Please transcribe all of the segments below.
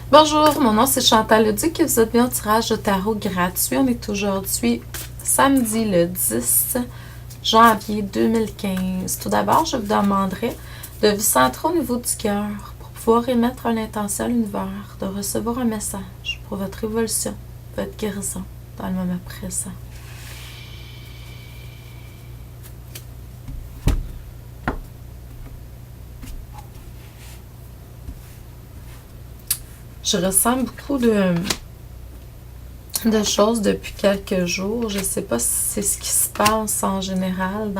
Bonjour, mon nom c'est Chantal Leduc et vous êtes bien au tirage de tarot gratuit. On est aujourd'hui samedi le 10 janvier 2015. Tout d'abord, je vous demanderai de vous centrer au niveau du cœur pour pouvoir émettre une intention à l'univers, de recevoir un message pour votre évolution, votre guérison dans le moment présent. Je ressens beaucoup de choses depuis quelques jours. Je ne sais pas si c'est ce qui se passe en général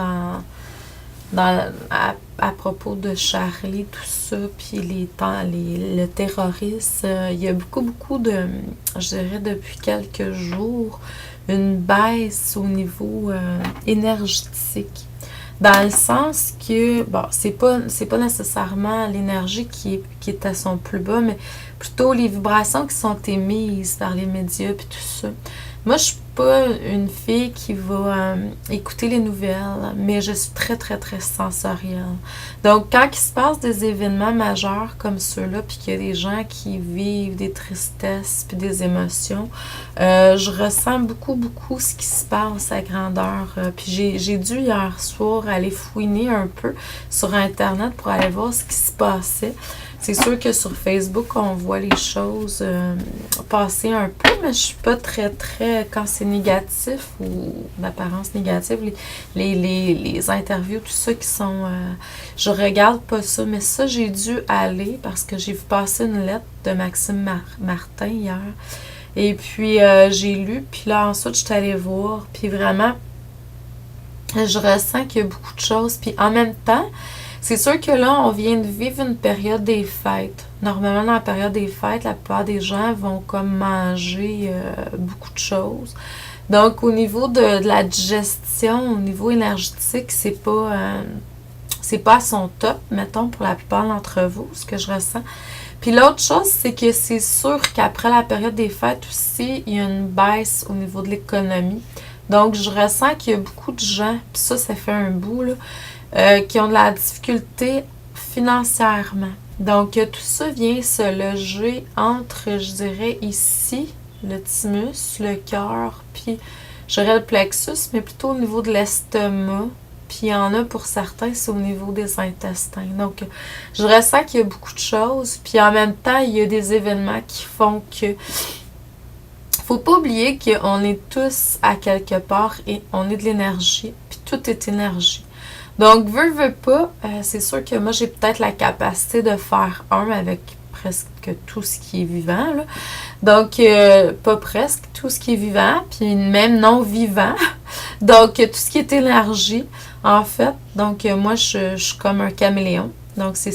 à propos de Charlie, tout ça, puis le terrorisme. Il y a beaucoup de, je dirais depuis quelques jours, une baisse au niveau énergétique. Dans le sens que, bon, c'est pas nécessairement l'énergie qui est à son plus bas, mais plutôt les vibrations qui sont émises par les médias puis tout ça. Moi, je suis pas une fille qui va écouter les nouvelles, mais je suis très sensorielle. Donc, quand il se passe des événements majeurs comme ceux-là, puis qu'il y a des gens qui vivent des tristesses puis des émotions, je ressens beaucoup ce qui se passe à grandeur. Puis j'ai dû hier soir aller fouiner un peu sur Internet pour aller voir ce qui se passait. C'est sûr que sur Facebook, on voit les choses passer un peu, mais je suis pas très, quand c'est négatif ou d'apparence négative, les interviews, tout ça qui sont... je regarde pas ça, mais ça, j'ai dû aller parce que j'ai vu passer une lettre de Maxime Martin hier. Et puis, j'ai lu, puis là, ensuite, je suis allée voir, puis vraiment, je ressens qu'il y a beaucoup de choses, puis en même temps, c'est sûr que là, on vient de vivre une période des fêtes. Normalement, dans la période des fêtes, la plupart des gens vont comme manger beaucoup de choses. Donc, au niveau de la digestion, au niveau énergétique, c'est pas à son top, mettons, pour la plupart d'entre vous, ce que je ressens. Puis l'autre chose, c'est que c'est sûr qu'après la période des fêtes aussi, il y a une baisse au niveau de l'économie. Donc, je ressens qu'il y a beaucoup de gens, puis ça fait un bout, là, qui ont de la difficulté financièrement. Donc, tout ça vient se loger entre, je dirais, ici, le thymus, le cœur, puis je dirais le plexus, mais plutôt au niveau de l'estomac. Puis il y en a pour certains, c'est au niveau des intestins. Donc, je ressens qu'il y a beaucoup de choses. Puis en même temps, il y a des événements qui font que... Faut pas oublier qu'on est tous à quelque part et on est de l'énergie. Puis tout est énergie. Donc, veux pas, c'est sûr que moi, j'ai peut-être la capacité de faire un avec presque tout ce qui est vivant, là. Donc, pas presque tout ce qui est vivant, puis même non vivant. Donc, tout ce qui est énergie, en fait. Donc, moi, je suis comme un caméléon. Donc, c'est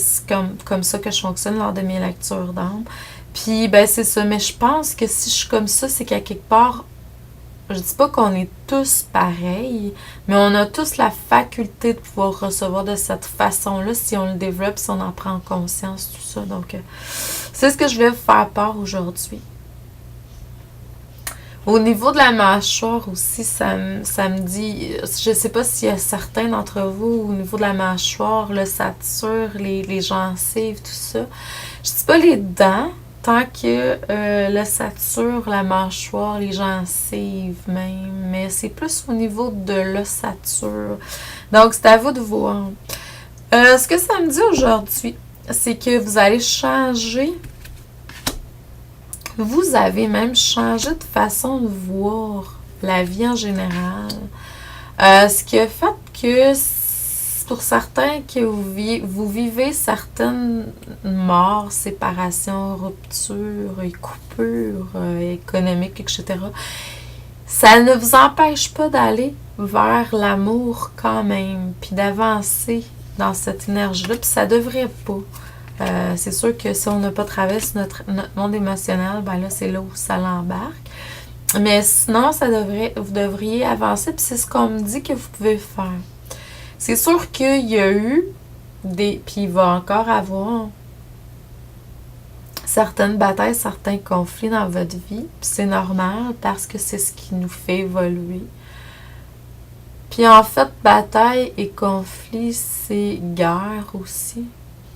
comme ça que je fonctionne lors de mes lectures d'âme. Puis, ben, c'est ça. Mais je pense que si je suis comme ça, c'est qu'à quelque part, je dis pas qu'on est tous pareils, mais on a tous la faculté de pouvoir recevoir de cette façon-là si on le développe, si on en prend conscience, tout ça. Donc, c'est ce que je voulais vous faire part aujourd'hui. Au niveau de la mâchoire aussi, ça me dit, je sais pas s'il y a certains d'entre vous, au niveau de la mâchoire, l'ossature, les gencives, tout ça. Je dis pas les dents, tant que l'ossature, la mâchoire, les gencives même, mais c'est plus au niveau de l'ossature. Donc, c'est à vous de voir. Ce que ça me dit aujourd'hui, c'est que vous allez changer. Vous avez même changé de façon de voir la vie en général. Ce qui a fait que pour certains que vous vivez certaines morts, séparations, ruptures et coupures économiques, etc., ça ne vous empêche pas d'aller vers l'amour quand même, puis d'avancer dans cette énergie-là, puis ça devrait pas. C'est sûr que si on n'a pas traversé notre monde émotionnel, ben là, c'est là où ça l'embarque. Mais sinon, vous devriez avancer, puis c'est ce qu'on me dit que vous pouvez faire. C'est sûr qu'il y a eu puis il va encore avoir certaines batailles, certains conflits dans votre vie, puis c'est normal parce que c'est ce qui nous fait évoluer. Puis en fait, bataille et conflit, c'est guerre aussi.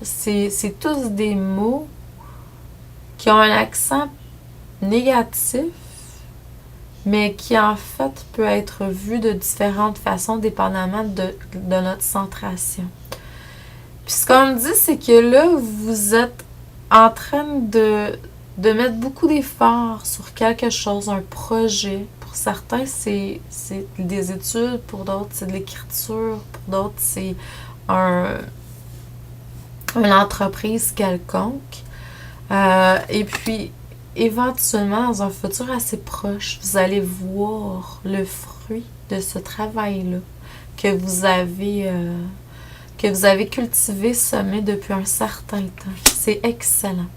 C'est tous des mots qui ont un accent négatif, mais qui en fait peut être vu de différentes façons dépendamment de notre centration. Puis ce qu'on me dit, c'est que là, vous êtes en train de mettre beaucoup d'efforts sur quelque chose, un projet. Pour certains, c'est des études, pour d'autres, c'est de l'écriture, pour d'autres, c'est une entreprise quelconque. Et puis, éventuellement, dans un futur assez proche, vous allez voir le fruit de ce travail-là que vous avez cultivé, semé depuis un certain temps. C'est excellent.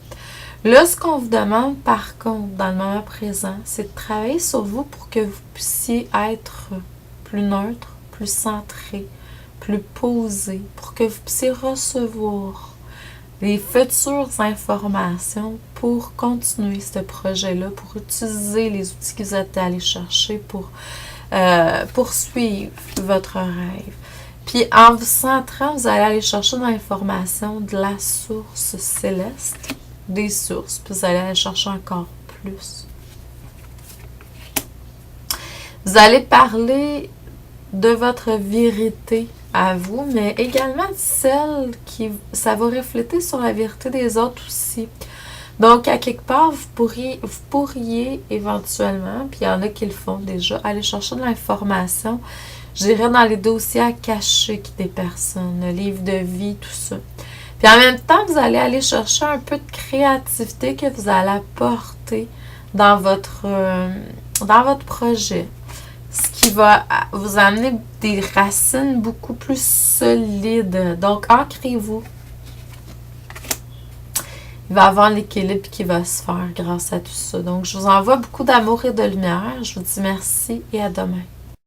Là, ce qu'on vous demande, par contre, dans le moment présent, c'est de travailler sur vous pour que vous puissiez être plus neutre, plus centré, plus posé, pour que vous puissiez recevoir les futures informations pour continuer ce projet-là, pour utiliser les outils que vous êtes allés chercher pour poursuivre votre rêve. Puis en vous centrant, vous allez aller chercher de l'information de la source céleste, des sources, puis vous allez aller chercher encore plus. Vous allez parler de votre vérité à vous, mais également celle qui, ça va refléter sur la vérité des autres aussi. Donc, à quelque part, vous pourriez éventuellement, puis il y en a qui le font déjà, aller chercher de l'information, je dirais dans les dossiers akashiques des personnes, le livre de vie, tout ça. Puis en même temps, vous allez aller chercher un peu de créativité que vous allez apporter dans votre projet. Ce qui va vous amener des racines beaucoup plus solides. Donc, ancrez-vous. Il va y avoir l'équilibre qui va se faire grâce à tout ça. Donc, je vous envoie beaucoup d'amour et de lumière. Je vous dis merci et à demain.